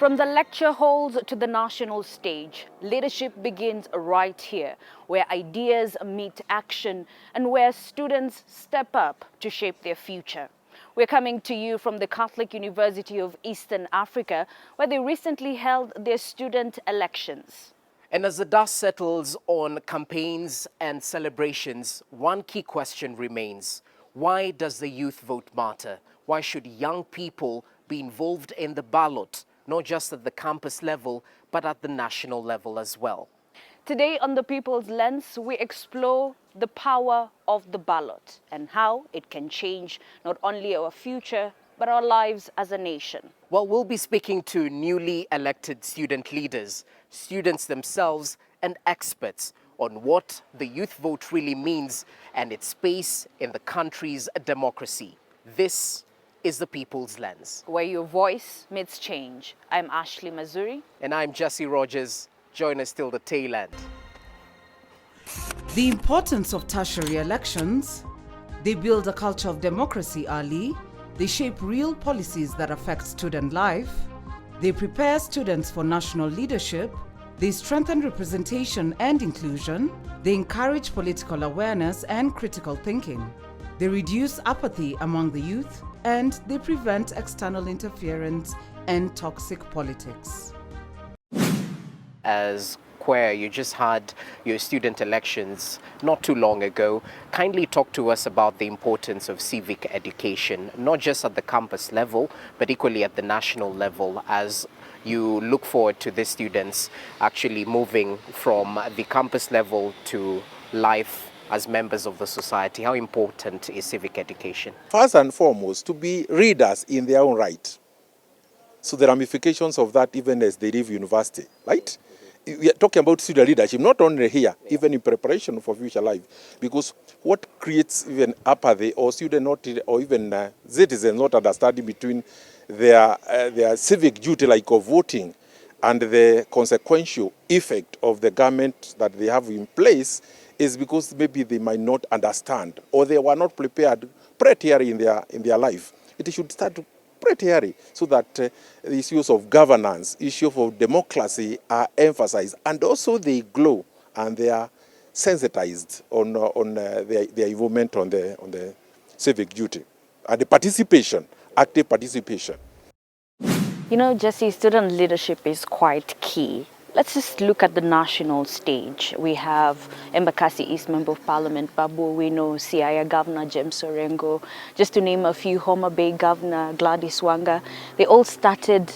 From the lecture halls to the national stage, leadership begins right here, where ideas meet action and where students step up to shape their future. We're coming to you from the Catholic University of Eastern Africa, where they recently held their student elections. And as the dust settles on campaigns and celebrations, one key question remains. Why does the youth vote matter? Why should young people be involved in the ballot, not just at the campus level, but at the national level as well? Today on The People's Lens, we explore the power of the ballot and how it can change not only our future, but our lives as a nation. Well, we'll be speaking to newly elected student leaders, students themselves, and experts on what the youth vote really means and its space in the country's democracy. This is The People's Lens, where your voice meets change. I'm Ashley Mazuri. And I'm Jesse Rogers. Join us till the tail end. The importance of tertiary elections. They build a culture of democracy early. They shape real policies that affect student life. They prepare students for national leadership. They strengthen representation and inclusion. They encourage political awareness and critical thinking. They reduce apathy among the youth, and they prevent external interference and toxic politics. As CUEA, you just had your student elections not too long ago. Kindly talk to us about the importance of civic education, not just at the campus level, but equally at the national level, as you look forward to the students actually moving from the campus level to life as members of the society. How important is civic education? First and foremost, to be readers in their own right. So the ramifications of that even as they leave university, right? We are talking about student leadership, not only here, even in preparation for future life. Because what creates even apathy or student not, or even citizens not understanding between their civic duty like of voting and the consequential effect of the government that they have in place is because maybe they might not understand or they were not prepared pretty early in their life. It should start to pretty early so that the issues of governance, issues of democracy are emphasized, and also they glow and they are sensitized on their involvement on the civic duty and the participation, active participation. You know, Jesse, student leadership is quite key. Let's just look at the national stage. We have Embakasi East Member of Parliament, Babu Owino, CUEA Governor James Orengo, just to name a few, Homa Bay Governor Gladys Wanga. They all started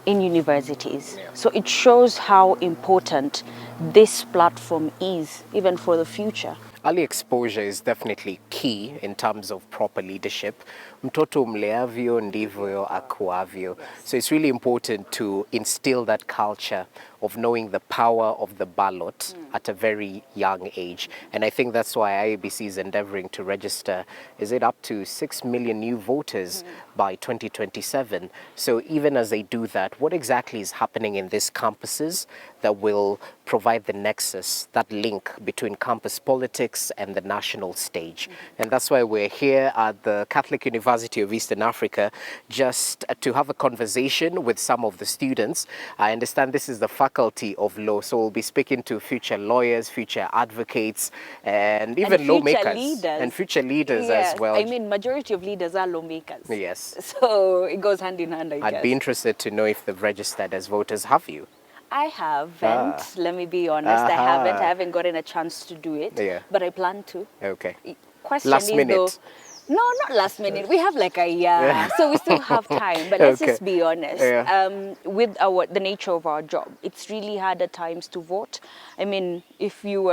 in universities. So it shows how important this platform is, even for the future. Early exposure is definitely key in terms of proper leadership. Mtoto mleavyo ndivyo akuavyo. So it's really important to instill that culture of knowing the power of the ballot at a very young age. And I think that's why IABC is endeavoring to register, is it up to 6 million new voters by 2027? So even as they do that, what exactly is happening in these campuses that will provide the nexus, that link between campus politics and the national stage? And that's why we're here at the Catholic University of Eastern Africa, just to have a conversation with some of the students. I understand this is the Faculty of Law, so we'll be speaking to future lawyers, future advocates, and even lawmakers and future leaders as well. I mean, majority of leaders are lawmakers. Yes. So it goes hand in hand, I guess. I'd be interested to know if they've registered as voters. Have you? I haven't. Let me be honest. I haven't gotten a chance to do it. Yeah. But I plan to. Okay. Question last is minute. Though, no, not last minute. We have like a year, so we still have time. But let's just be honest. Yeah. With the nature of our job, it's really hard at times to vote. I mean, if you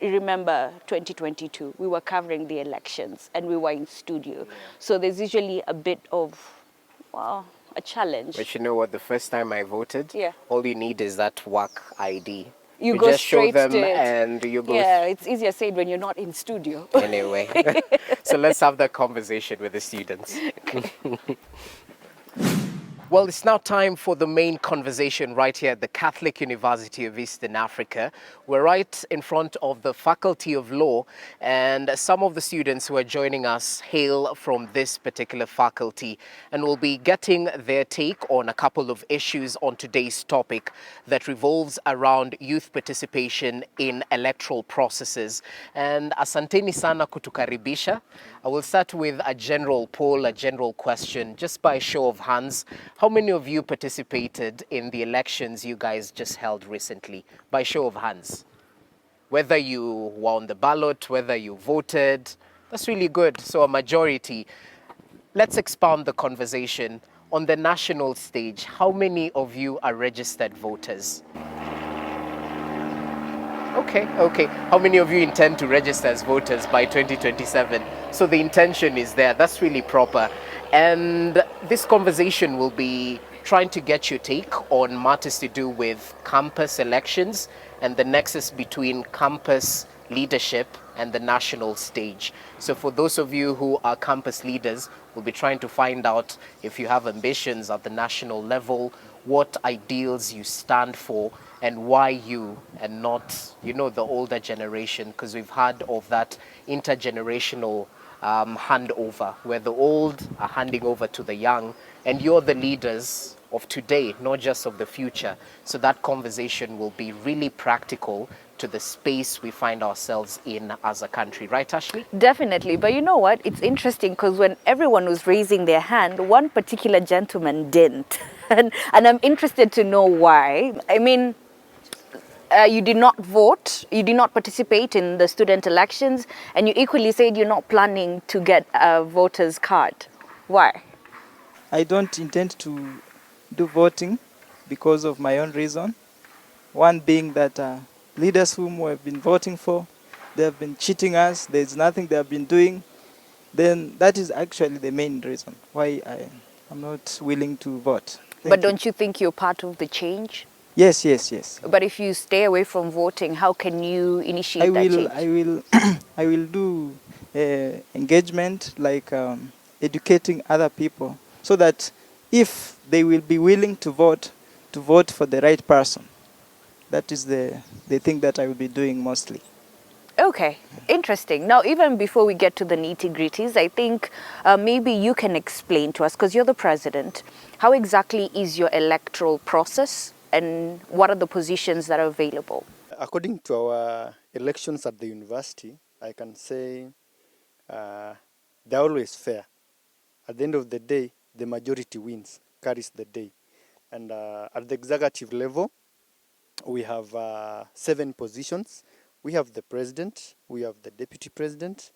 remember 2022, we were covering the elections and we were in studio. So there's usually a bit of, well, a challenge. But you know what? The first time I voted, all you need is that work ID. You go just straight show them to it. and you go. Yeah, it's easier said when you're not in studio. Anyway, so let's have that conversation with the students. Well, it's now time for the main conversation right here at the Catholic University of Eastern Africa. We're right in front of the Faculty of Law, and some of the students who are joining us hail from this particular faculty, and we'll be getting their take on a couple of issues on today's topic that revolves around youth participation in electoral processes. And asanteni sana kutukaribisha. I will start with a general poll, a general question, just by show of hands. How many of you participated in the elections you guys just held recently? By show of hands. Whether you were on the ballot, whether you voted, that's really good. So a majority. Let's expound the conversation. On the national stage, how many of you are registered voters? Okay. How many of you intend to register as voters by 2027? So the intention is there. That's really proper. And this conversation will be trying to get your take on matters to do with campus elections and the nexus between campus leadership and the national stage. So for those of you who are campus leaders, we'll be trying to find out if you have ambitions at the national level, what ideals you stand for, and why you and not, the older generation, because we've heard of that intergenerational handover, where the old are handing over to the young, and you're the leaders of today, not just of the future. So that conversation will be really practical to the space we find ourselves in as a country. Right, Ashley? Definitely. But you know what? It's interesting because when everyone was raising their hand, one particular gentleman didn't. and I'm interested to know why. I mean, you did not vote, you did not participate in the student elections, and you equally said you're not planning to get a voter's card. Why? I don't intend to do voting because of my own reason. One being that leaders whom we have been voting for, they have been cheating us, there's nothing they have been doing. Then that is actually the main reason why I'm not willing to vote. But don't you think you're part of the change? Yes. But if you stay away from voting, how can you initiate that change? I will do engagement, like educating other people, so that if they will be willing to vote for the right person. That is the thing that I will be doing mostly. Okay, interesting. Now, even before we get to the nitty-gritties, I think maybe you can explain to us, because you're the president, how exactly is your electoral process and what are the positions that are available? According to our elections at the university, I can say they're always fair. At the end of the day, the majority wins, carries the day. And at the executive level, we have 7 positions. We have the president, we have the deputy president,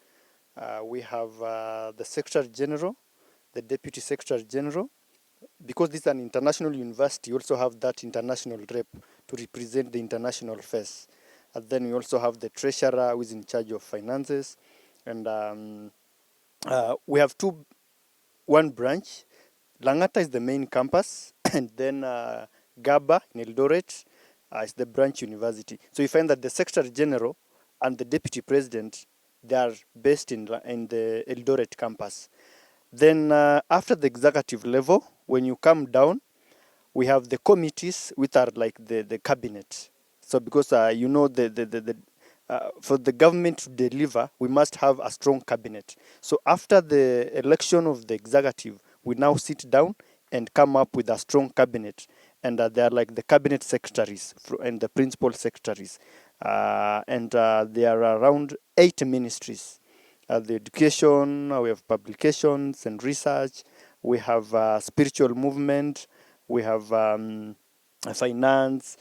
we have the secretary general, the deputy secretary general. Because this is an international university, you also have that international rep to represent the international face. And then we also have the treasurer who is in charge of finances. And we have one branch. Langata is the main campus, and then Gaba in Eldoret is the branch university. So you find that the secretary general and the deputy president, they are based in the Eldoret campus. Then after the executive level, when you come down, we have the committees, which are like the cabinet. So because for the government to deliver, we must have a strong cabinet. So after the election of the executive, we now sit down and come up with a strong cabinet. And they are like the cabinet secretaries and the principal secretaries. And there are around 8 ministries. The education, we have publications and research, we have spiritual movement, we have finance,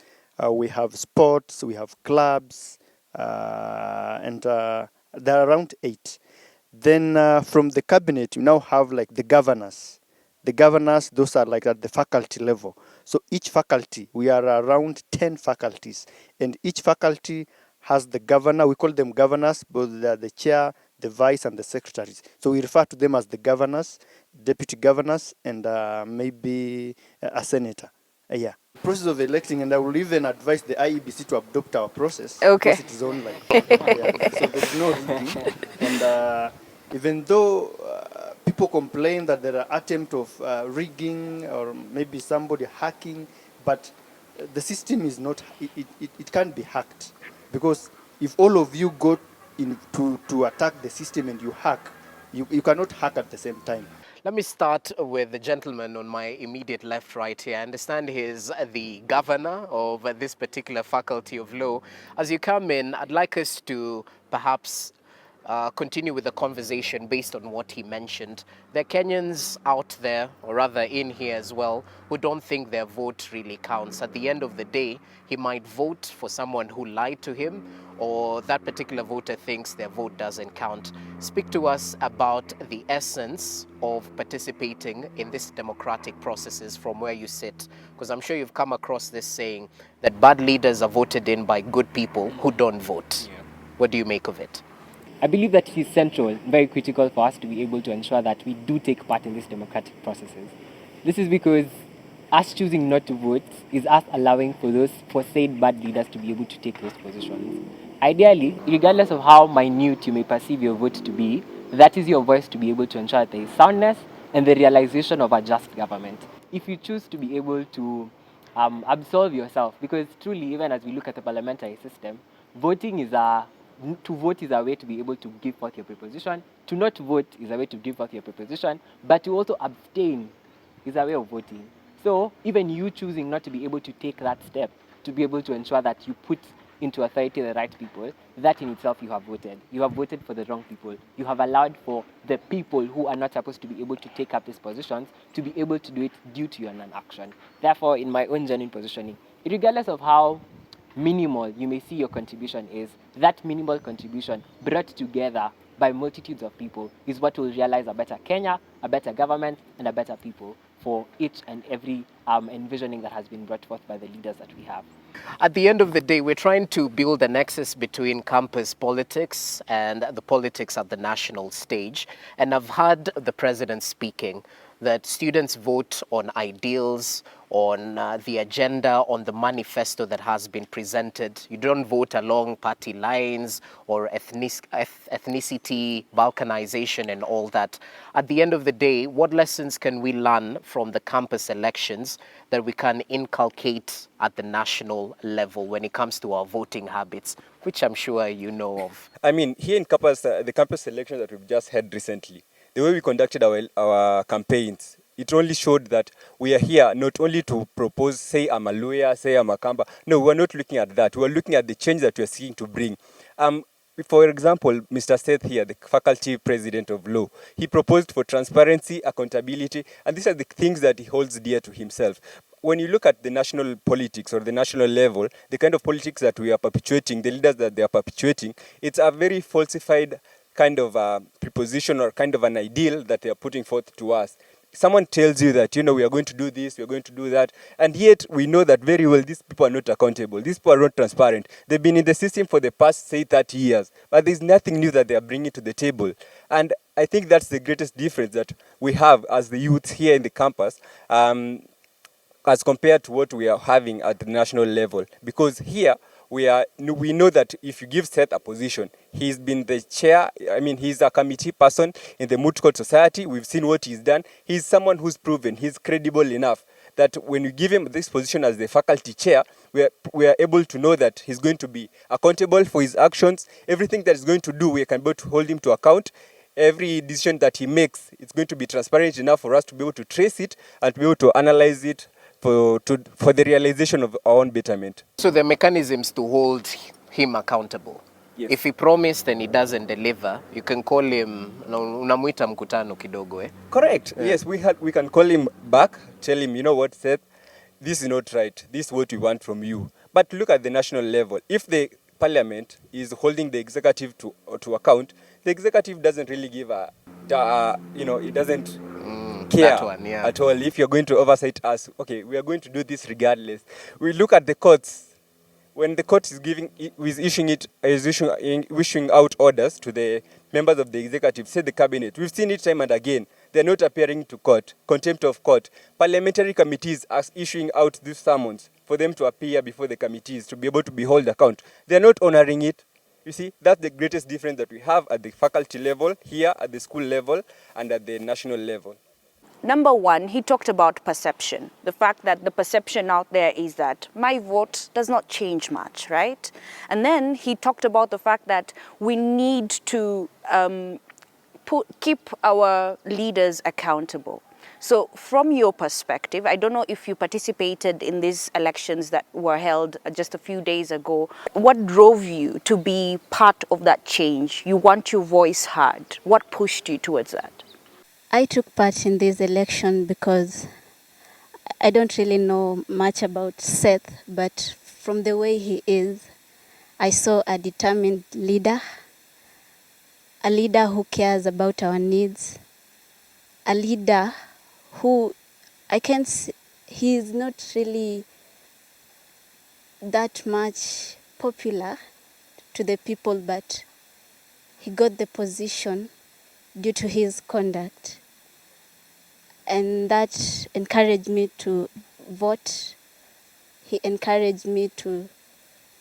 we have sports, we have clubs, and there are around 8. Then from the cabinet, you now have like the governors. The governors, those are like at the faculty level. So each faculty, we are around 10 faculties, and each faculty has the governor. We call them governors, both the chair, the vice, and the secretaries. So we refer to them as the governors, deputy governors, and maybe a senator. Yeah. Process of electing, and I will even advise the IEBC to adopt our process. Okay. Because it is online. Yeah. So there's no reading. And even though people complain that there are attempts of rigging or maybe somebody hacking, but the system is not, it can't be hacked. Because if all of you go in to attack the system and you hack, you cannot hack at the same time. Let me start with the gentleman on my immediate left right here. I understand he is the governor of this particular faculty of law. As you come in, I'd like us to perhaps continue with the conversation based on what he mentioned. There are Kenyans out there, or rather in here as well, who don't think their vote really counts. At the end of the day, he might vote for someone who lied to him, or that particular voter thinks their vote doesn't count. Speak to us about the essence of participating in these democratic processes from where you sit, because I'm sure you've come across this saying that bad leaders are voted in by good people who don't vote. Yeah. What do you make of it? I believe that it is central, very critical for us to be able to ensure that we do take part in these democratic processes. This is because us choosing not to vote is us allowing for said bad leaders to be able to take those positions. Ideally, regardless of how minute you may perceive your vote to be, that is your voice to be able to ensure that there is soundness and the realization of a just government. If you choose to be able to absolve yourself, because truly, even as we look at the parliamentary system, to vote is a way to be able to give forth your proposition. To not vote is a way to give forth your proposition. But to also abstain is a way of voting. So even you choosing not to be able to take that step, to be able to ensure that you put into authority the right people, that in itself you have voted. You have voted for the wrong people. You have allowed for the people who are not supposed to be able to take up these positions to be able to do it due to your non-action. Therefore, in my own genuine positioning, regardless of how minimal you may see your contribution is, that minimal contribution brought together by multitudes of people is what will realize a better Kenya, a better government, and a better people for each and every envisioning that has been brought forth by the leaders that we have. At the end of the day, we're trying to build a nexus between campus politics and the politics at the national stage. And I've heard the president speaking that students vote on ideals, on the agenda, on the manifesto that has been presented. You don't vote along party lines or ethnicity, balkanization, and all that. At the end of the day, what lessons can we learn from the campus elections that we can inculcate at the national level when it comes to our voting habits, which I'm sure you know of? I mean, here in campus, the campus election that we've just had recently, the way we conducted our campaigns, it only showed that we are here not only to propose, say I'm a lawyer, say I'm a Kamba. No, we're not looking at that. We're looking at the change that we're seeking to bring. For example, Mr. Seth here, the faculty president of law, he proposed for transparency, accountability, and these are the things that he holds dear to himself. When you look at the national politics or the national level, the kind of politics that we are perpetuating, the leaders that they are perpetuating, it's a very falsified kind of preposition or kind of an ideal that they are putting forth to us. Someone tells you that, we are going to do this, we are going to do that, and yet we know that very well these people are not accountable, these people are not transparent. They've been in the system for the past, say, 30 years, but there's nothing new that they are bringing to the table. And I think that's the greatest difference that we have as the youth here in the campus, as compared to what we are having at the national level. Because here, we know that if you give Seth a position, he's been the chair, he's a committee person in the Moot Court Society. We've seen what he's done. He's someone who's proven, he's credible enough that when you give him this position as the faculty chair, we are able to know that he's going to be accountable for his actions. Everything that he's going to do, we can be able to hold him to account. Every decision that he makes, it's going to be transparent enough for us to be able to trace it and to be able to analyze it for the realization of our own betterment. So there are mechanisms to hold him accountable. Yes. If he promised and he doesn't deliver, you can call him, unamuita mkutano kidogo, eh? Correct. Yeah. Yes, we can call him back, tell him, you know what, Seth, this is not right. This is what we want from you. But look at the national level. If the parliament is holding the executive to account, the executive doesn't really give it doesn't care at all. If you're going to oversight us, okay, we are going to do this regardless. We look at the courts. When the court is issuing out orders to the members of the executive, say the cabinet, we've seen it time and again. They're not appearing to court, contempt of court. Parliamentary committees are issuing out these summons for them to appear before the committees to be able to be held account. They're not honoring it. You see, that's the greatest difference that we have at the faculty level, here at the school level, and at the national level. Number one, he talked about perception. The fact that the perception out there is that my vote does not change much, right? And then he talked about the fact that we need to keep our leaders accountable. So from your perspective, I don't know if you participated in these elections that were held just a few days ago. What drove you to be part of that change? You want your voice heard. What pushed you towards that? I took part in this election because I don't really know much about Seth, but from the way he is, I saw a determined leader, a leader who cares about our needs, a leader who he is not really that much popular to the people, but he got the position due to his conduct. And that encouraged me to vote. He encouraged me to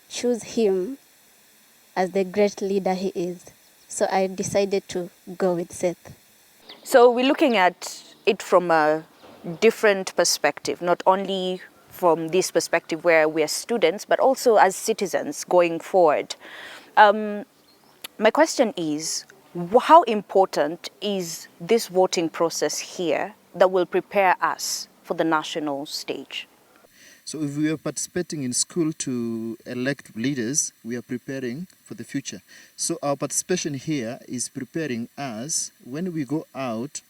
choose him as the great leader he is. So I decided to go with Seth. So we're looking at it from a different perspective, not only from this perspective where we are students, but also as citizens going forward. My question is, how important is this voting process here that will prepare us for the national stage? So if we are participating in school to elect leaders, we are preparing for the future. So our participation here is preparing us. When we go out,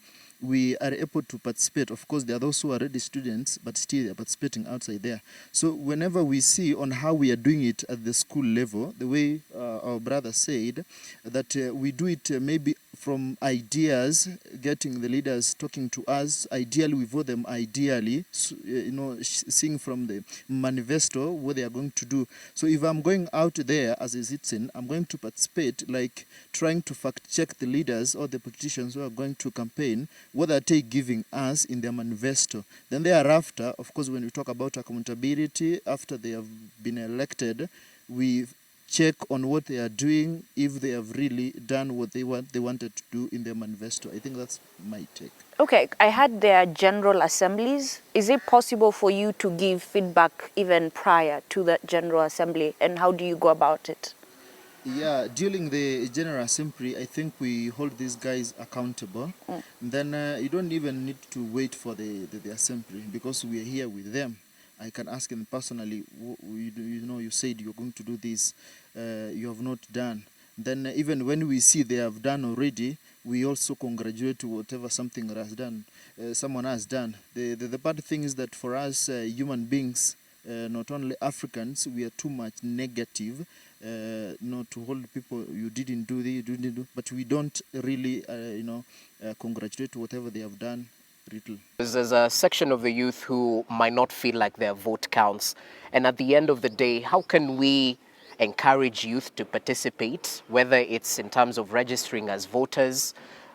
we are able to participate. Of course, there are those who are already students, but still are participating outside there. So whenever we see on how we are doing it at the school level, the way our brother said, that we do it maybe from ideas, getting the leaders talking to us. Ideally, we vote them ideally, seeing from the manifesto what they are going to do. So if I'm going out there as a citizen, I'm going to participate, like trying to fact-check the leaders or the politicians who are going to campaign, what are they giving us in their manifesto. Then thereafter, of course, when we talk about accountability, after they have been elected, we check on what they are doing, if they have really done what they wanted to do in their manifesto. I think that's my take. Okay, I had their general assemblies. Is it possible for you to give feedback even prior to the general assembly, and how do you go about it? Yeah, during the General Assembly, I think we hold these guys accountable. Then you don't even need to wait for the assembly, because we are here with them. I can ask them personally, you said you're going to do this, you have not done. Then even when we see they have done already, we also congratulate to whatever someone has done. The bad thing is that for us human beings, not only Africans, we are too much negative, to hold people, you didn't do this, you didn't do, but we don't really, congratulate whatever they have done. There's a section of the youth who might not feel like their vote counts. And at the end of the day, how can we encourage youth to participate, whether it's in terms of registering as voters,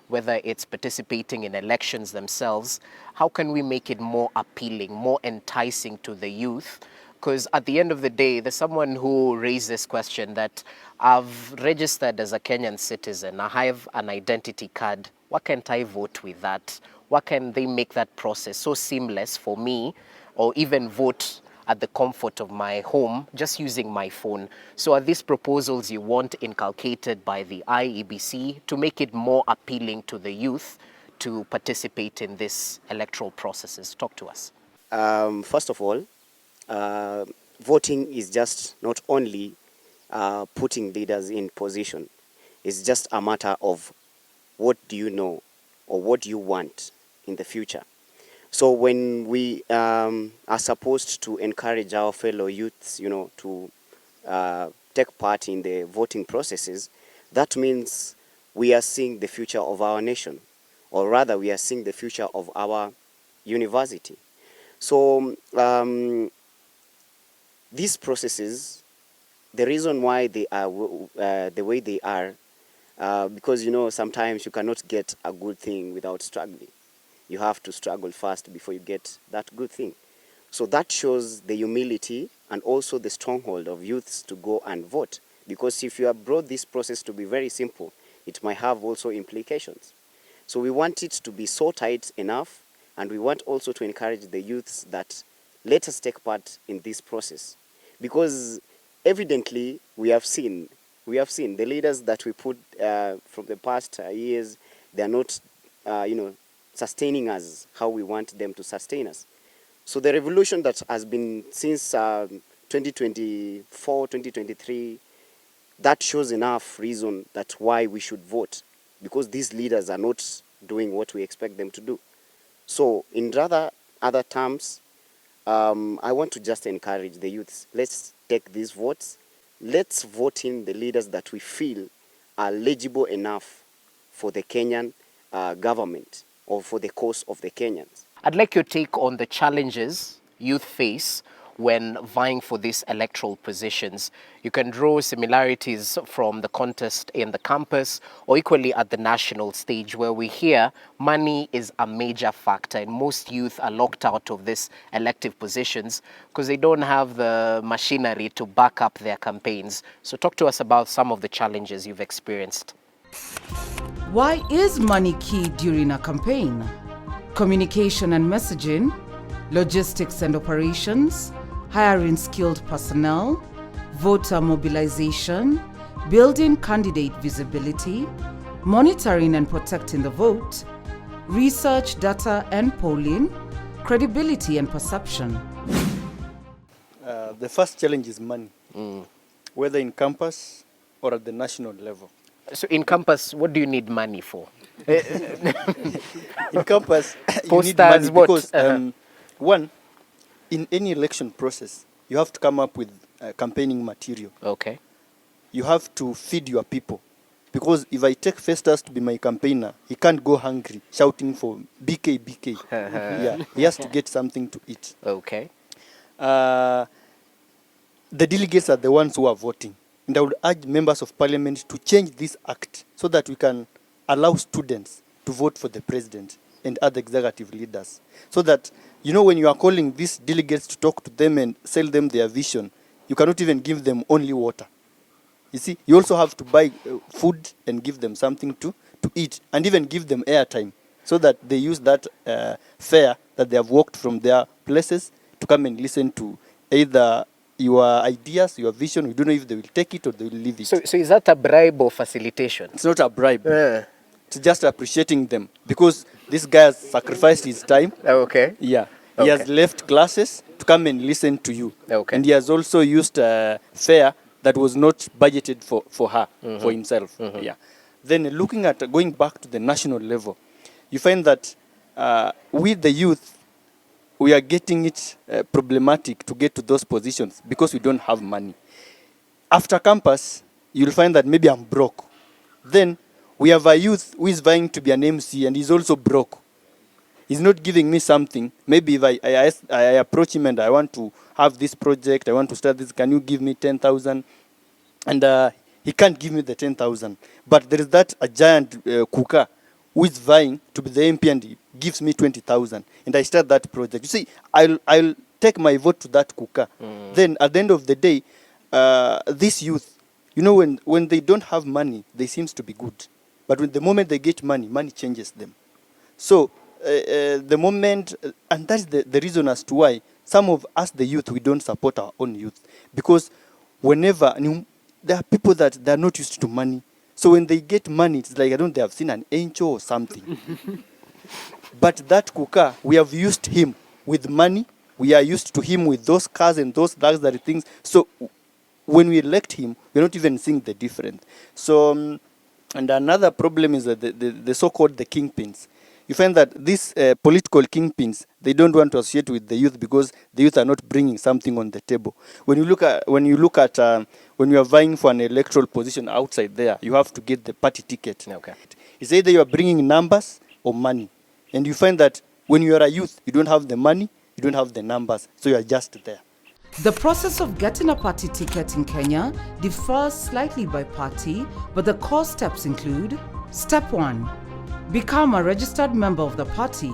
whether it's participating in elections themselves? How can we make it more appealing, more enticing to the youth? Because at the end of the day, there's someone who raised this question that I've registered as a Kenyan citizen, I have an identity card. Why can't I vote with that? Why can they make that process so seamless for me, or even vote at the comfort of my home just using my phone? So are these proposals you want inculcated by the IEBC to make it more appealing to the youth to participate in these electoral processes? Talk to us. First of all, voting is just not only putting leaders in position. It's just a matter of what do you know or what do you want in the future. So when we are supposed to encourage our fellow youths, to take part in the voting processes, that means we are seeing the future of our nation, or rather we are seeing the future of our university. So these processes, the reason why they are the way they are, because sometimes you cannot get a good thing without struggling. You have to struggle first before you get that good thing. So that shows the humility and also the stronghold of youths to go and vote, Because if you have brought this process to be very simple, it might have also implications. So we want it to be so tight enough, and we want also to encourage the youths that let us take part in this process. Because evidently we have seen the leaders that we put from the past years, they are not sustaining us how we want them to sustain us. So the revolution that has been since 2024, 2023, that shows enough reason that why we should vote, because these leaders are not doing what we expect them to do. So in other terms, I want to just encourage the youths. Let's take these votes. Let's vote in the leaders that we feel are legible enough for the Kenyan government or for the cause of the Kenyans. I'd like your take on the challenges youth face when vying for these electoral positions. You can draw similarities from the contest in the campus or equally at the national stage, where we hear money is a major factor and most youth are locked out of these elective positions because they don't have the machinery to back up their campaigns. So talk to us about some of the challenges you've experienced. Why is money key during a campaign? Communication and messaging, logistics and operations, hiring skilled personnel, voter mobilization, building candidate visibility, monitoring and protecting the vote, research, data and polling, credibility and perception. The first challenge is money, whether in campus or at the national level. So in campus, what do you need money for? In campus, you need Posters, money what? because, one, in any election process, you have to come up with campaigning material. Okay. You have to feed your people. Because if I take Festus to be my campaigner, he can't go hungry, shouting for BK, BK. Yeah, he has to get something to eat. Okay. The delegates are the ones who are voting. And I would urge members of parliament to change this act so that we can allow students to vote for the president and other executive leaders. So that, when you are calling these delegates to talk to them and sell them their vision, you cannot even give them only water. You see, you also have to buy food and give them something to eat, and even give them airtime so that they use that fare that they have walked from their places to come and listen to either your ideas, your vision. We don't know if they will take it or they will leave it. So is that a bribe or facilitation? It's not a bribe. It's just appreciating them, because this guy has sacrificed his time. Okay. Yeah. Okay. He has left classes to come and listen to you. Okay. And he has also used fare that was not budgeted for her, for himself. Yeah. Then looking at going back to the national level, you find that with the youth, we are getting it problematic to get to those positions because we don't have money. After campus, you'll find that maybe I'm broke. Then we have a youth who is vying to be an MC and he's also broke. He's not giving me something. Maybe if I approach him and I want to have this project, I want to start this, can you give me 10,000? And he can't give me the 10,000. But there is a giant kuka who is vying to be the MP and he gives me 20,000. And I start that project. You see, I'll take my vote to that kuka. Then at the end of the day, this youth, when they don't have money, they seems to be good. But when the moment they get money, money changes them. So the moment, and that's the reason as to why some of us, the youth, we don't support our own youth. Because whenever, there are people that they're not used to money. So when they get money, it's like, they have seen an angel or something. But that kuka, we have used him with money. We are used to him with those cars and those luxury things. So when we elect him, we're not even seeing the difference. So, and another problem is that the so-called the kingpins. You find that these political kingpins, they don't want to associate with the youth because the youth are not bringing something on the table. When you look at when you are vying for an electoral position outside there, you have to get the party ticket. Okay. It's either you are bringing numbers or money, and you find that when you are a youth, you don't have the money, you don't have the numbers, so you are just there. The process of getting a party ticket in Kenya differs slightly by party, but the core steps include: Step 1. Become a registered member of the party.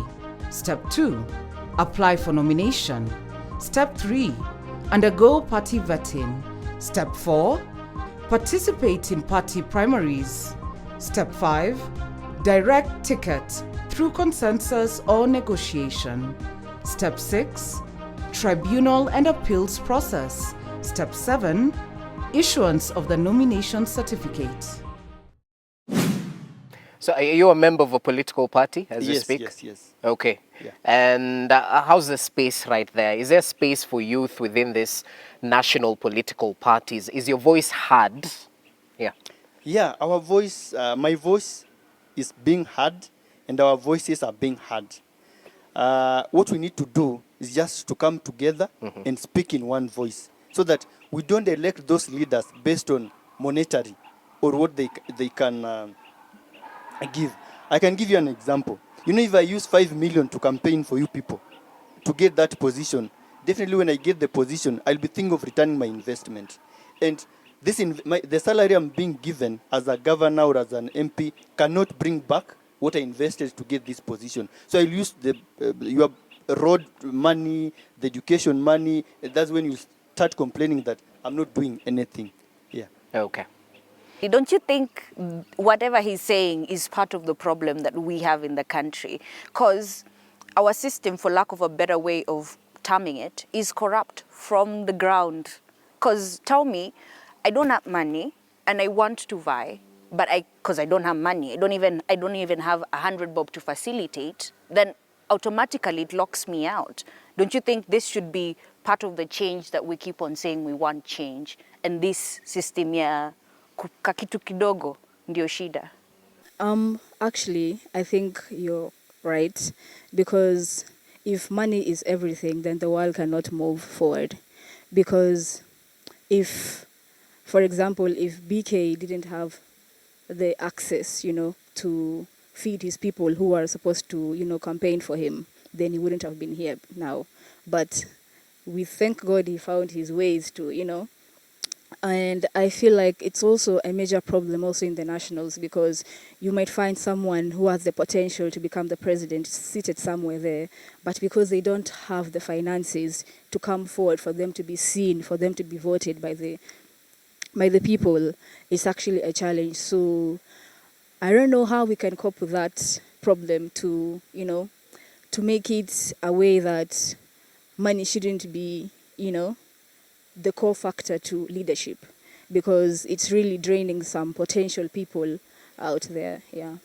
Step 2. Apply for nomination. Step 3. Undergo party vetting. Step 4. Participate in party primaries. Step 5. Direct ticket through consensus or negotiation. Step 6. Tribunal and appeals process. Step 7. Issuance of the nomination certificate. So are you a member of a political party as you speak? Yes. Okay. Yeah. And how's the space right there? Is there space for youth within this national political parties? Is your voice heard? Yeah. Yeah, our voice, my voice is being heard, and our voices are being heard. What we need to do is just to come together and speak in one voice, so that we don't elect those leaders based on monetary or what they can give. I can give you an example. You know, if I use 5 million to campaign for you people to get that position, definitely when I get the position, I'll be thinking of returning my investment. And the salary I'm being given as a governor or as an MP cannot bring back what I invested to get this position. So I'll use your road money, the education money. That's when you start complaining that I'm not doing anything. Yeah. Okay. Don't you think whatever he's saying is part of the problem that we have in the country? Because our system, for lack of a better way of terming it, is corrupt from the ground. Because tell me, I don't have money and I want to vie, but because I don't have money, I don't even have 100 bob to facilitate, then automatically it locks me out. Don't you think this should be part of the change that we keep on saying we want change? And this system ya kakitu kidogo ndio shida. Actually, I think you're right, because if money is everything, then the world cannot move forward. Because if, for example, if BK didn't have the access, to feed his people who are supposed to, campaign for him, then he wouldn't have been here now. But we thank God he found his ways to, and I feel like it's also a major problem also in the nationals, because you might find someone who has the potential to become the president seated somewhere there, but because they don't have the finances to come forward for them to be seen, for them to be voted by the people, it's actually a challenge. So I don't know how we can cope with that problem to make it a way that money shouldn't be, the core factor to leadership, because it's really draining some potential people out there. Yeah.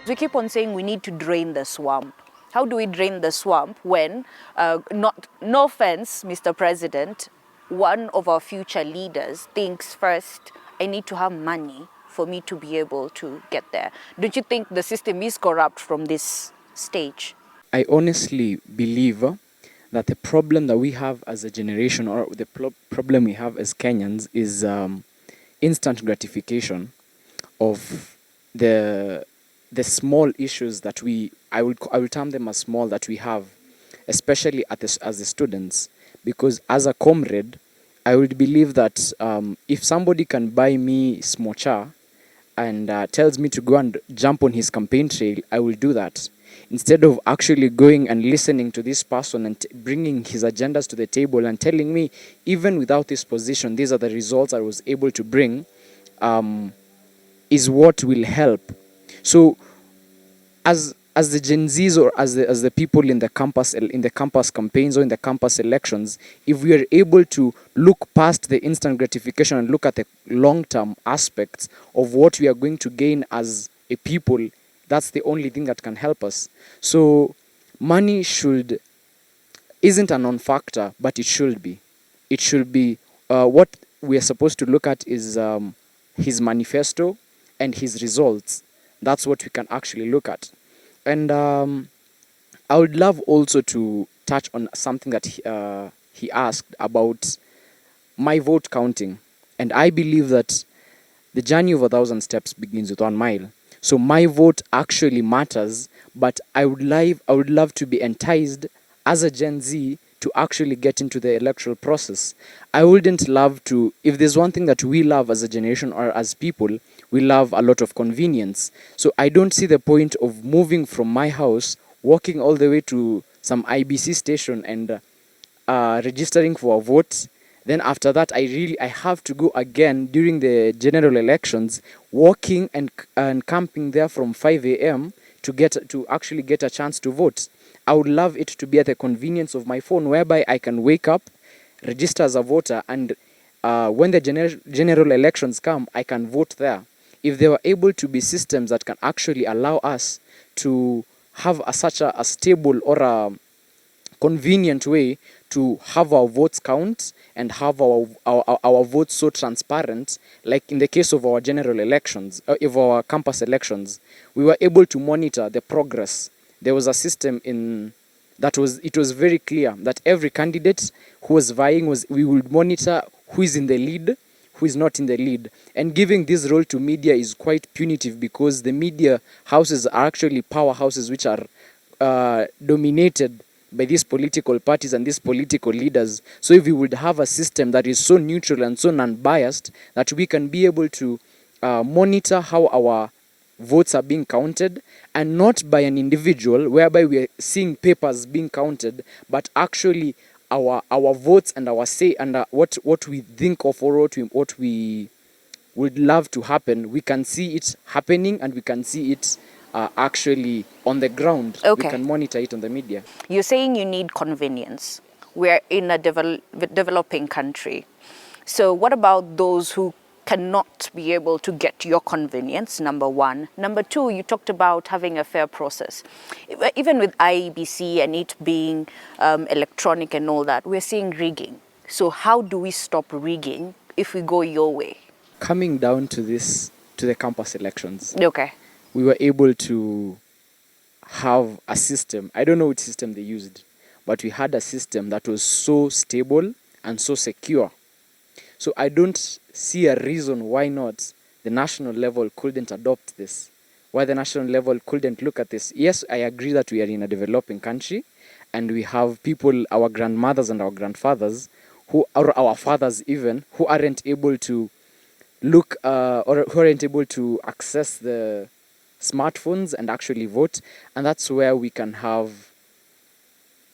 We keep on saying we need to drain the swamp. How do we drain the swamp when, no offense, Mr. President, one of our future leaders thinks first, I need to have money for me to be able to get there? Don't you think the system is corrupt from this stage? I honestly believe that the problem that we have as a generation, or the problem we have as Kenyans, is instant gratification of the small issues that I will term them as small, that we have, especially as the students. Because as a comrade, I would believe that if somebody can buy me smocha and tells me to go and jump on his campaign trail, I will do that. Instead of actually going and listening to this person and bringing his agendas to the table and telling me, even without this position, these are the results I was able to bring, is what will help. So as the Gen Zs, or as the people in the campus campaigns or in the campus elections, if we are able to look past the instant gratification and look at the long-term aspects of what we are going to gain as a people, that's the only thing that can help us. So money isn't a non-factor, but it should be. It should be. What we are supposed to look at is his manifesto and his results. That's what we can actually look at. And I would love also to touch on something that he asked about my vote counting. And I believe that the journey of 1,000 steps begins with 1 mile. So my vote actually matters, but I would love to be enticed as a Gen Z to actually get into the electoral process. I wouldn't love to, if there's one thing that we love as a generation or as people, we love a lot of convenience. So I don't see the point of moving from my house, walking all the way to some IBC station and registering for a vote. Then after that, I have to go again during the general elections, walking and camping there from 5 a.m. to actually get a chance to vote. I would love it to be at the convenience of my phone, whereby I can wake up, register as a voter, and when the general elections come, I can vote there. If there were able to be systems that can actually allow us to have such a stable or a convenient way to have our votes count and have our votes so transparent, like in the case of our general elections, of our campus elections, we were able to monitor the progress. There was a system it was very clear that every candidate who was vying we would monitor who is in the lead, who is not in the lead. And giving this role to media is quite punitive, because the media houses are actually powerhouses which are dominated by these political parties and these political leaders. So if we would have a system that is so neutral and so non-biased that we can be able to monitor how our votes are being counted, and not by an individual whereby we are seeing papers being counted, but actually our votes and our say and what we think of, or what we would love to happen, we can see it happening, and we can see it actually on the ground. Okay. We can monitor it on the media. You're saying you need convenience. We're in a developing country. So what about those who cannot be able to get your convenience, number one? Number two, you talked about having a fair process. Even with IEBC and it being electronic and all that, we're seeing rigging. So how do we stop rigging if we go your way? Coming down to the campus elections, Okay. we were able to have a system. I don't know which system they used, but we had a system that was so stable and so secure. So I don't see a reason why not the national level couldn't adopt this, why the national level couldn't look at this. Yes, I agree that we are in a developing country, and we have people, our grandmothers and our grandfathers, or our fathers even, who aren't able to look or who aren't able to access the smartphones and actually vote. And that's where we can have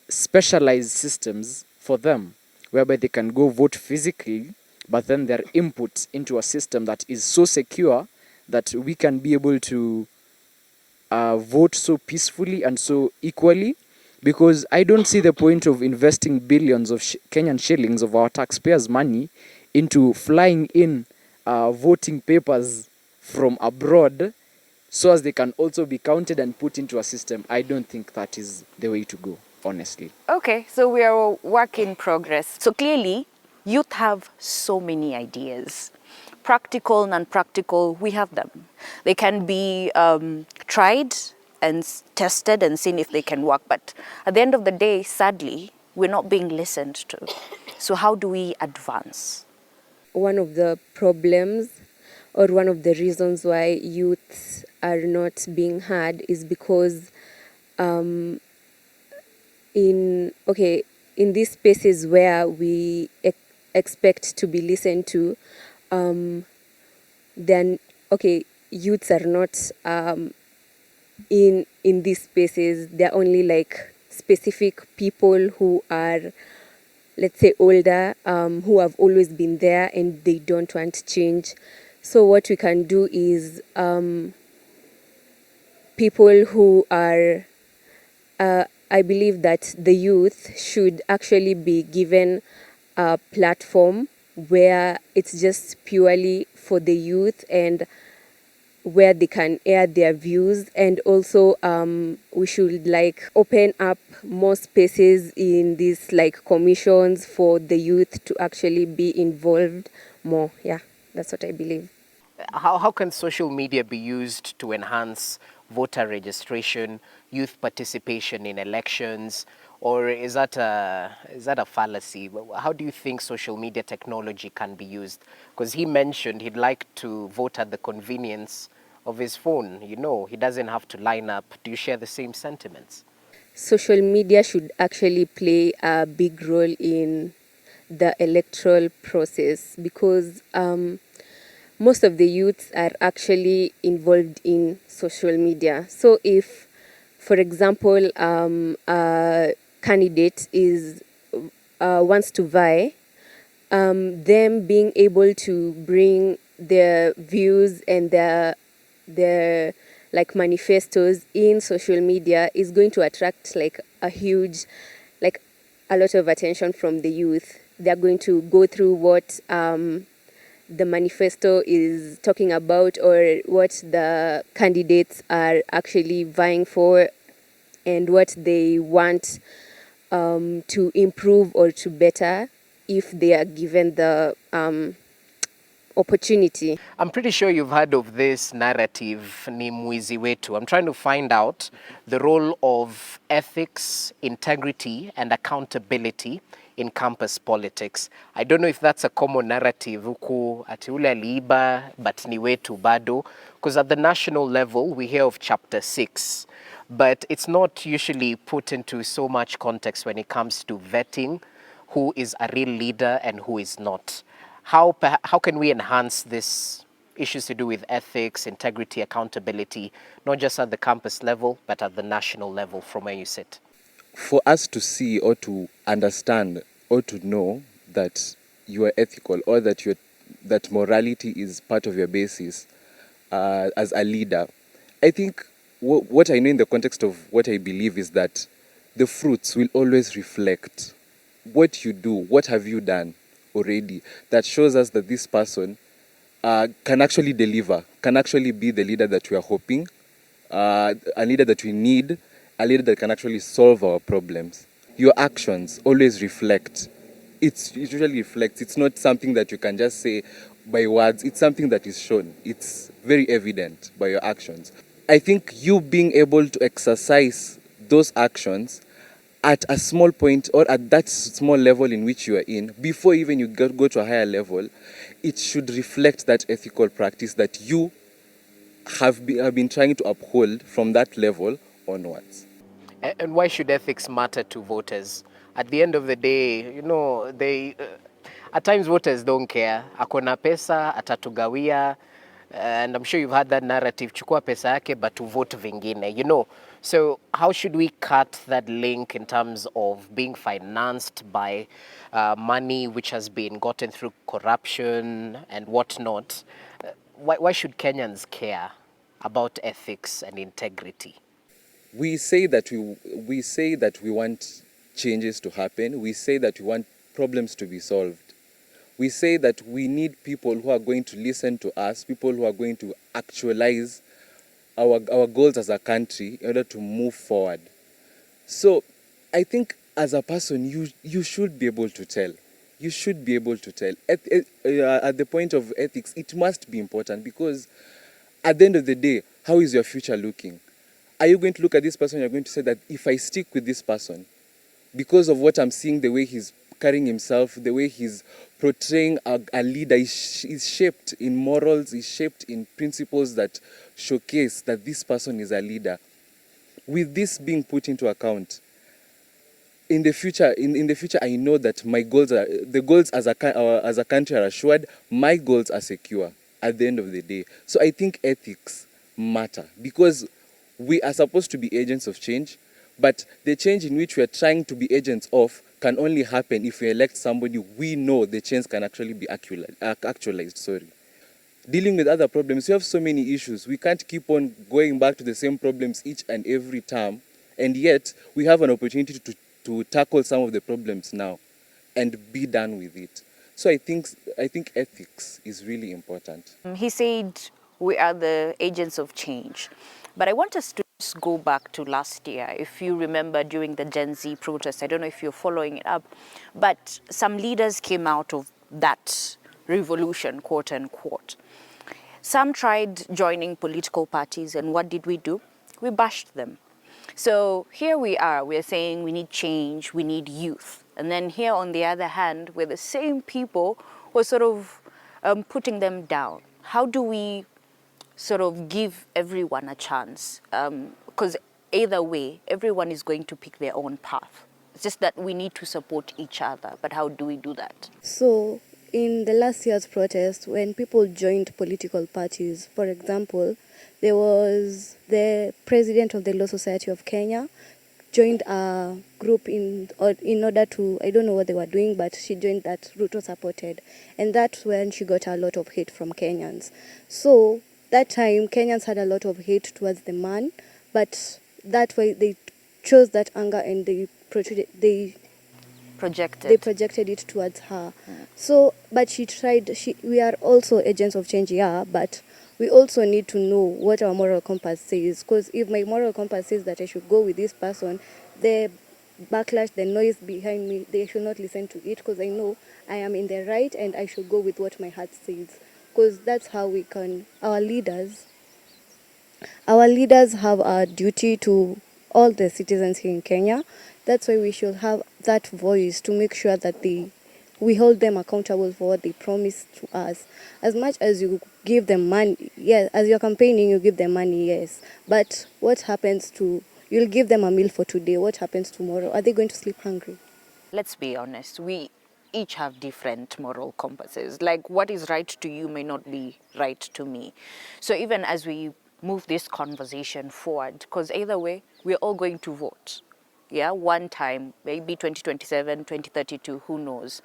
specialized systems for them, whereby they can go vote physically, but then their input into a system that is so secure that we can be able to vote so peacefully and so equally. Because I don't see the point of investing billions of Kenyan shillings of our taxpayers' money into flying in voting papers from abroad, so as they can also be counted and put into a system. I don't think that is the way to go, honestly. Okay, so we are a work in progress. So clearly, youth have so many ideas. Practical, non-practical, we have them. They can be tried and tested and seen if they can work. But at the end of the day, sadly, we're not being listened to. So how do we advance? One of the problems, or one of the reasons why youths are not being heard, is because in these spaces where we expect to be listened to, then youths are not in these spaces. They're only like specific people who are, let's say, older, who have always been there and they don't want to change. So what we can do is people who are, I believe that the youth should actually be given a platform where it's just purely for the youth, and where they can air their views. And also we should like open up more spaces in these like commissions for the youth to actually be involved more. Yeah, that's what I believe. How can social media be used to enhance voter registration, youth participation in elections, or is that a fallacy? How do you think social media technology can be used? Because he mentioned he'd like to vote at the convenience of his phone. You know, he doesn't have to line up. Do you share the same sentiments? social media should actually play a big role in the electoral process because most of the youths are actually involved in social media. So if, for example, a candidate is wants to vie, them being able to bring their views and their like manifestos in social media is going to attract like a lot of attention from the youth. They're going to go through what the manifesto is talking about or what the candidates are actually vying for and what they want to improve or to better if they are given the opportunity. I'm pretty sure you've heard of this narrative, ni mwizi wetu. I'm trying to find out the role of ethics, integrity, and accountability in campus politics. I don't know if that's a common narrative huku ati ule aliiba but ni wetu bado, because at the national level we hear of chapter 6, but it's not usually put into so much context when it comes to vetting who is a real leader and who is not. How can we enhance this issues to do with ethics, integrity, accountability, not just at the campus level, but at the national level from where you sit? For us to see or to understand or to know that you are ethical or that morality is part of your basis as a leader, I think what I know in the context of what I believe is that the fruits will always reflect what you do, what have you done already that shows us that this person can actually deliver, can actually be the leader that we are hoping, a leader that we need, a leader that can actually solve our problems. Your actions always reflect. It usually reflects. It's not something that you can just say by words. It's something that is shown. It's very evident by your actions. I think you being able to exercise those actions at a small point or at that small level in which you are in, before even you go to a higher level, it should reflect that ethical practice that you have been trying to uphold from that level onwards. And why should ethics matter to voters? At the end of the day, you know, at times voters don't care. Akona pesa, atatugawia, and I'm sure you've had that narrative, chukua pesa yake, but to vote vingine, you know. So how should we cut that link in terms of being financed by money which has been gotten through corruption and whatnot? Why should Kenyans care about ethics and integrity? We say that we want changes to happen. We say that we want problems to be solved. We say that we need people who are going to listen to us, people who are going to actualize our goals as a country in order to move forward. So I think as a person, you should be able to tell. You should be able to tell. At the point of ethics, it must be important because at the end of the day, how is your future looking? Are you going to look at this person, you're going to say that if I stick with this person, because of what I'm seeing, the way he's carrying himself, the way he's portraying a leader, is shaped in morals, is shaped in principles that showcase that this person is a leader. With this being put into account, in the future, I know that my goals the goals as a country are assured, my goals are secure at the end of the day. So I think ethics matter because we are supposed to be agents of change, but the change in which we are trying to be agents of can only happen if we elect somebody we know the change can actually be actualized. Dealing with other problems, we have so many issues. We can't keep on going back to the same problems each and every term, and yet we have an opportunity to tackle some of the problems now and be done with it. So I think ethics is really important. He said we are the agents of change. But I want us to just go back to last year. If you remember during the Gen Z protest, I don't know if you're following it up, but some leaders came out of that revolution, quote unquote. Some tried joining political parties, and what did we do? We bashed them. So here we are, we're saying we need change, we need youth. And then here on the other hand, we're the same people who are sort of putting them down. How do we sort of give everyone a chance? Because either way, everyone is going to pick their own path. It's just that we need to support each other. But how do we do that? So, in the last year's protest, when people joined political parties, for example, there was the president of the Law Society of Kenya joined a group in order to, I don't know what they were doing, but she joined that Ruto supported. And that's when she got a lot of hate from Kenyans. So that time, Kenyans had a lot of hate towards the man, but that way they chose that anger and they projected it towards her. So, but she tried, we are also agents of change, yeah, but we also need to know what our moral compass says. Because if my moral compass says that I should go with this person, the backlash, the noise behind me, they should not listen to it, because I know I am in the right and I should go with what my heart says. Because that's how we can, our leaders have a duty to all the citizens here in Kenya. That's why we should have that voice to make sure that we hold them accountable for what they promise to us. As much as you give them money, yes, as you're campaigning, you give them money, yes. But what happens you'll give them a meal for today, what happens tomorrow? Are they going to sleep hungry? Let's be honest, we each have different moral compasses. Like what is right to you may not be right to me. So even as we move this conversation forward, because either way, we're all going to vote. Yeah, one time, maybe 2027, 2032, who knows.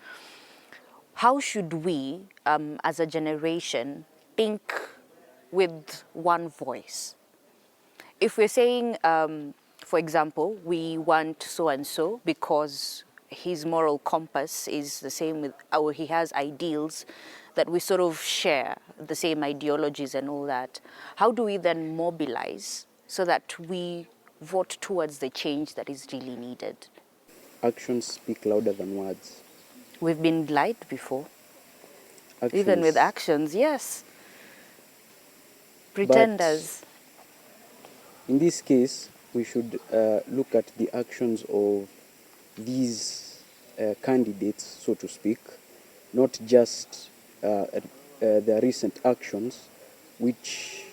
How should we, as a generation, think with one voice? If we're saying, for example, we want so and so because his moral compass is the same with, or he has ideals that we sort of share, the same ideologies and all that, how do we then mobilize so that we vote towards the change that is really needed? Actions speak louder than words. We've been lied before. Actions. Even with actions, yes. Pretenders. But in this case, we should look at the actions of these candidates, so to speak, not just their recent actions, which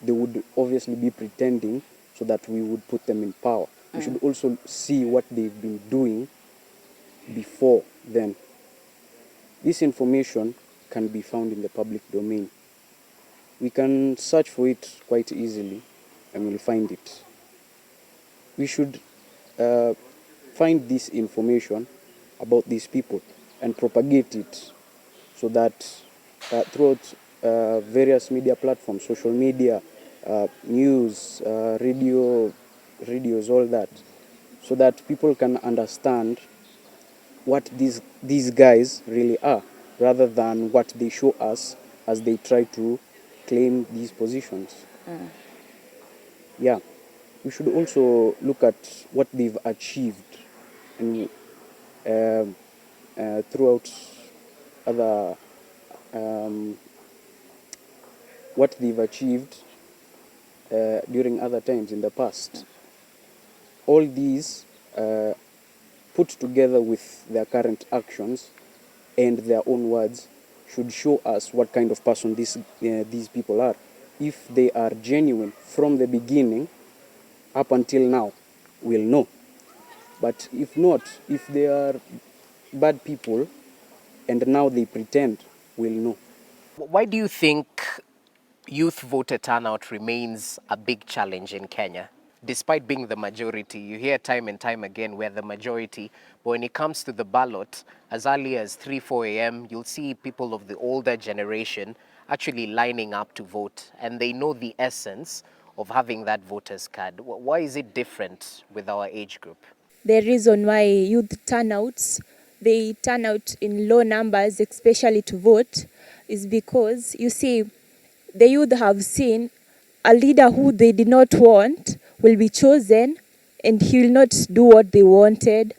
they would obviously be pretending so that we would put them in power. We should also see what they've been doing before then. This information can be found in the public domain. We can search for it quite easily and we'll find it. We should find this information about these people and propagate it so that throughout various media platforms, social media, news, radios, all that, so that people can understand what these guys really are, rather than what they show us as they try to claim these positions. Yeah, we should also look at what they've achieved and throughout other what they've achieved during other times in the past. All these put together with their current actions and their own words should show us what kind of person these people are. If they are genuine from the beginning up until now, we'll know. But if not, if they are bad people and now they pretend, we'll know. Why do you think youth voter turnout remains a big challenge in Kenya? Despite being the majority, you hear time and time again we're the majority, but when it comes to the ballot, as early as 3, 4 a.m., you'll see people of the older generation actually lining up to vote, and they know the essence of having that voter's card. Why is it different with our age group? The reason why youth they turn out in low numbers, especially to vote, is because, you see, the youth have seen a leader who they did not want will be chosen, and he will not do what they wanted.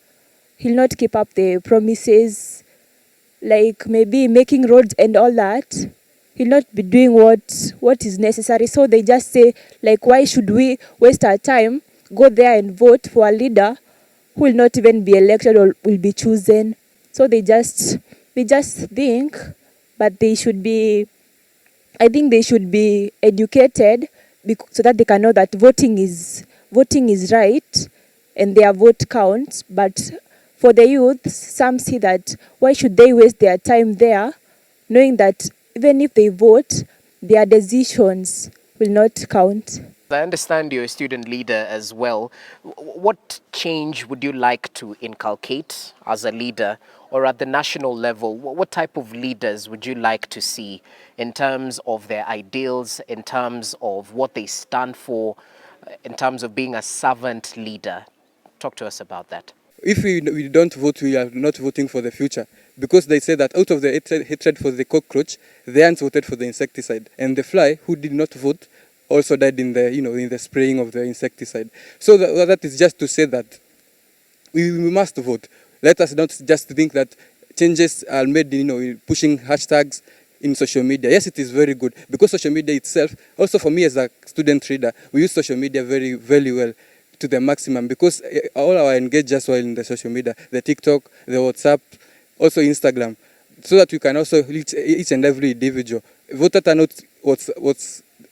He'll not keep up the promises, like maybe making roads and all that. He'll not be doing what is necessary. So they just say, like, why should we waste our time, go there and vote for a leader who will not even be elected or will be chosen? So they just think, but they should be, I think they should be educated so that they can know that voting is voting is right and their vote counts, but for the youth, some see that why should they waste their time there, knowing that even if they vote, their decisions will not count. I understand you're a student leader as well. What change would you like to inculcate as a leader, or at the national level? What type of leaders would you like to see in terms of their ideals, in terms of what they stand for, in terms of being a servant leader? Talk to us about that. If we don't vote, we are not voting for the future. Because they say that out of the hatred for the cockroach, the ants voted for the insecticide. And the fly, who did not vote, also died in the, in the spraying of the insecticide. So that is just to say that we must vote. Let us not just think that changes are made, pushing hashtags in social media. Yes, it is very good, because social media itself, also for me as a student reader, we use social media very, very well to the maximum, because all our engagers are in the social media, the TikTok, the WhatsApp, also Instagram, so that we can also reach each and every individual. Voter turnout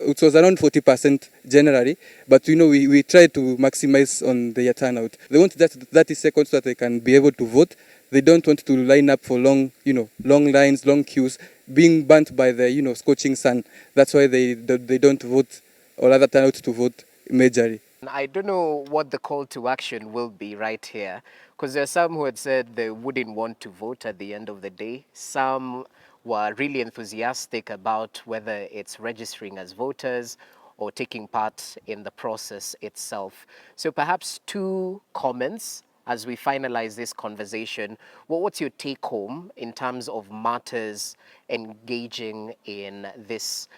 it was around 40% generally, but we try to maximize on their turnout. They want that 30 seconds so that they can be able to vote. They don't want to line up for long lines, long queues, being burnt by the scorching sun. That's why they don't vote, or rather turn out to vote majorly. I don't know what the call to action will be right here, because there are some who had said they wouldn't want to vote at the end of the day. Some were really enthusiastic about whether it's registering as voters or taking part in the process itself. So perhaps two comments as we finalize this conversation. What's your take home in terms of matters engaging in this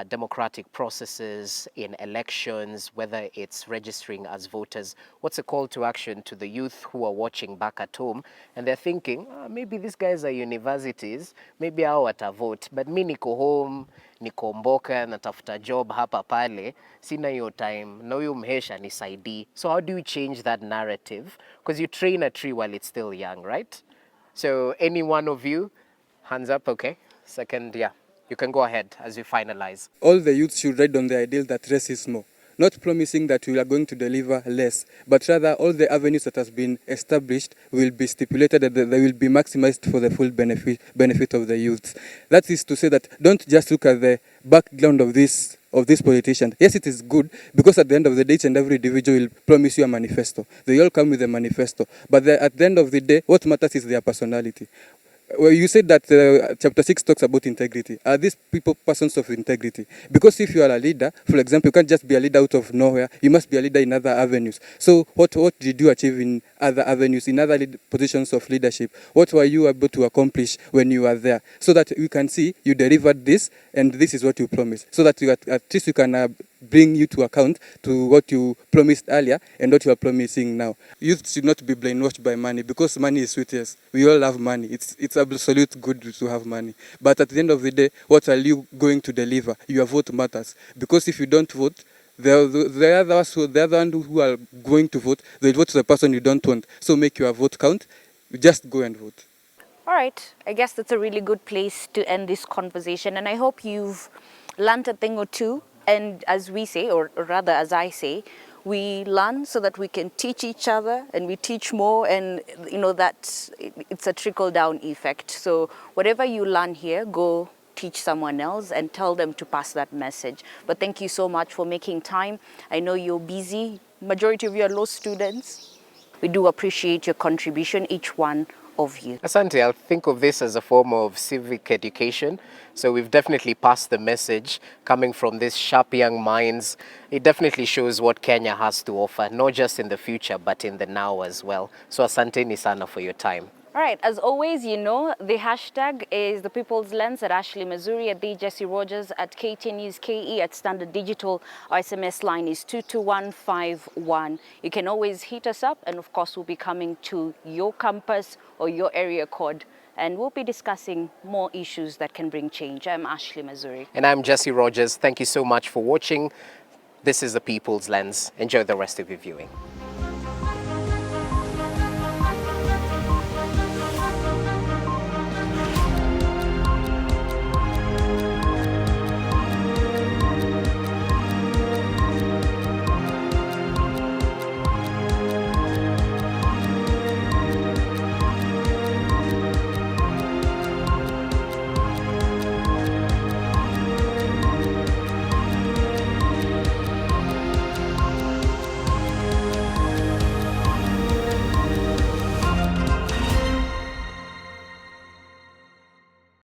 democratic processes, in elections, whether it's registering as voters? What's a call to action to the youth who are watching back at home and they're thinking, maybe these guys are universities, maybe hao watavote, but mi niko home, niko mboka, natafuta job hapa pale, sina hiyo time, na huyu mhesha nisaidii. So how do you change that narrative? Because you train a tree while it's still young, right? So any one of you, hands up, okay? Second, yeah. You can go ahead as we finalize. All the youth should ride on the ideal that less is more. Not promising that we are going to deliver less, but rather all the avenues that has been established will be stipulated that they will be maximized for the full benefit of the youth. That is to say that don't just look at the background of this politician. Yes, it is good, because at the end of the day, each and every individual will promise you a manifesto. They all come with a manifesto. But at the end of the day, what matters is their personality. Well, you said that chapter 6 talks about integrity. Are these people persons of integrity? Because if you are a leader, for example, you can't just be a leader out of nowhere. You must be a leader in other avenues. So what did you achieve in other avenues, in other positions of leadership? What were you able to accomplish when you were there? So that we can see you delivered this, and this is what you promised. So that at least you can bring you to account to what you promised earlier and what you are promising now. Youth should not be brainwashed by money, because money is sweet, yes. We all love money. It's absolute good to have money. But at the end of the day, what are you going to deliver? Your vote matters. Because if you don't vote, the other one who are going to vote, they'll vote to the person you don't want. So make your vote count. Just go and vote. All right, I guess that's a really good place to end this conversation, and I hope you've learned a thing or two. And as we say, or rather as I say, we learn so that we can teach each other, and we teach more, and that it's a trickle-down effect. So whatever you learn here, go teach someone else and tell them to pass that message. But thank you so much for making time. I know you're busy. Majority of you are law students. We do appreciate your contribution, each one of you. Asante, I'll think of this as a form of civic education. So we've definitely passed the message coming from these sharp young minds. It definitely shows what Kenya has to offer, not just in the future, but in the now as well. So asante sana for your time. All right, as always, the hashtag is The People's Lens, at Ashley Mazuri, at the Jesse Rogers, at KTN News KE, at Standard Digital. Our SMS line is 22151. You can always hit us up, and of course, we'll be coming to your campus or your area code, and we'll be discussing more issues that can bring change. I'm Ashley Mazuri. And I'm Jesse Rogers. Thank you so much for watching. This is The People's Lens. Enjoy the rest of your viewing.